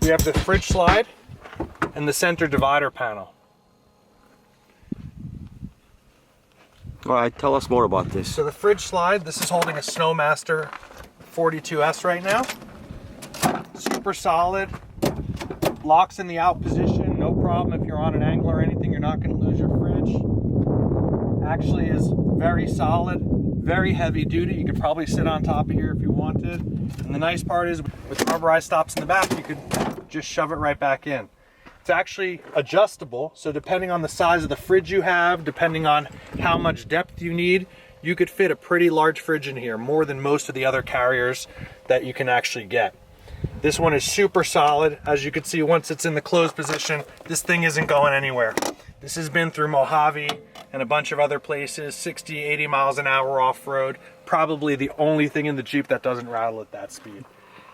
We have the fridge slide and the center divider panel. All right, tell us more about this. So the fridge slide, this is holding a Snowmaster 42S right now. Super solid, locks in the out position, no problem if you're on an angle or anything, you're not going to lose your fridge. Actually is very solid, very heavy duty. You could probably sit on top of here if you wanted. And the nice part is with rubberized stops in the back, you could just shove it right back in. It's actually adjustable, so depending on the size of the fridge you have, depending on how much depth you need, you could fit a pretty large fridge in here, more than most of the other carriers that you can actually get. This one is super solid. As you can see, once it's in the closed position, this thing isn't going anywhere. This has been through Mojave and a bunch of other places, 60, 80 miles an hour off-road. Probably the only thing in the Jeep that doesn't rattle at that speed.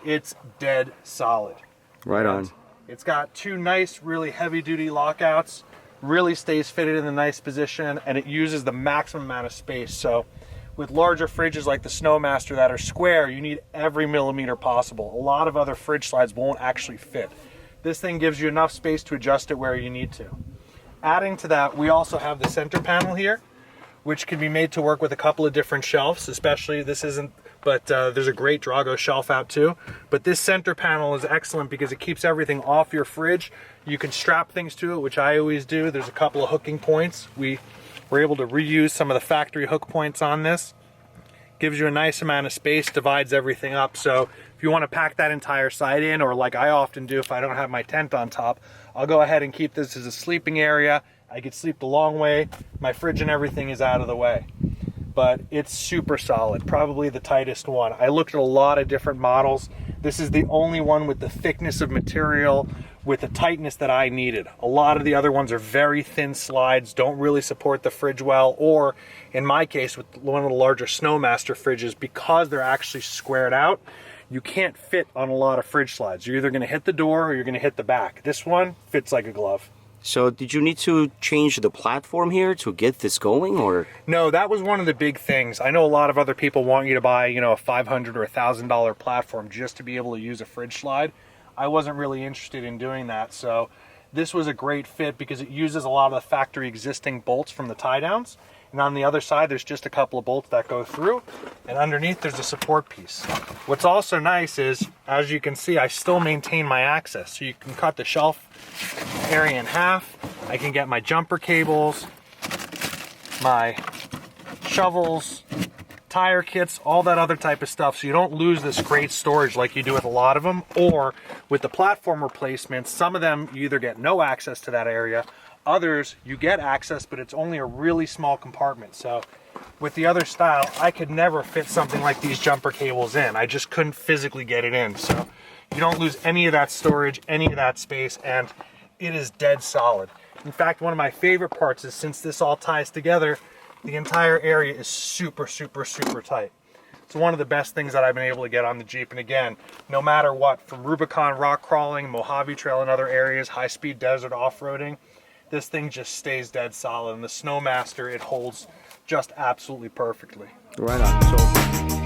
It's dead solid. Right on. It's got two nice, really heavy-duty lockouts, really stays fitted in a nice position, and it uses the maximum amount of space. So with larger fridges like the Snowmaster that are square, you need every millimeter possible. A lot of other fridge slides won't actually fit. This thing gives you enough space to adjust it where you need to. Adding to that, we also have the center panel here, which can be made to work with a couple of different shelves, especially this isn't, but there's a great Drago shelf out too. But this center panel is excellent because it keeps everything off your fridge. You can strap things to it, which I always do. There's a couple of hooking points. We were able to reuse some of the factory hook points on this. Gives you a nice amount of space, divides everything up. So if you want to pack that entire side in, or like I often do if I don't have my tent on top, I'll go ahead and keep this as a sleeping area. I could sleep the long way. My fridge and everything is out of the way. But it's super solid, probably the tightest one. I looked at a lot of different models. This is the only one with the thickness of material, with the tightness that I needed. A lot of the other ones are very thin slides, don't really support the fridge well, or in my case with one of the larger Snowmaster fridges, because they're actually squared out, you can't fit on a lot of fridge slides. You're either gonna hit the door or you're gonna hit the back. This one fits like a glove. So did you need to change the platform here to get this going, or? No, that was one of the big things. I know a lot of other people want you to buy, you know, a $500 or $1,000 platform just to be able to use a fridge slide. I wasn't really interested in doing that, so this was a great fit because it uses a lot of the factory existing bolts from the tie downs. And on the other side, there's just a couple of bolts that go through, and underneath there's a support piece. What's also nice is, as you can see, I still maintain my access. So you can cut the shelf area in half. I can get my jumper cables, my shovels, tire kits, all that other type of stuff, so you don't lose this great storage like you do with a lot of them. Or with the platform replacements, some of them you either get no access to that area, others you get access, but it's only a really small compartment. So with the other style, I could never fit something like these jumper cables in. I just couldn't physically get it in. So you don't lose any of that storage, any of that space, and it is dead solid. In fact, one of my favorite parts is, since this all ties together, the entire area is super, super, super tight. It's one of the best things that I've been able to get on the Jeep. And again, no matter what, from Rubicon rock crawling, Mojave Trail and other areas, high-speed desert off-roading, this thing just stays dead solid. And the Snowmaster, it holds just absolutely perfectly. Right on. So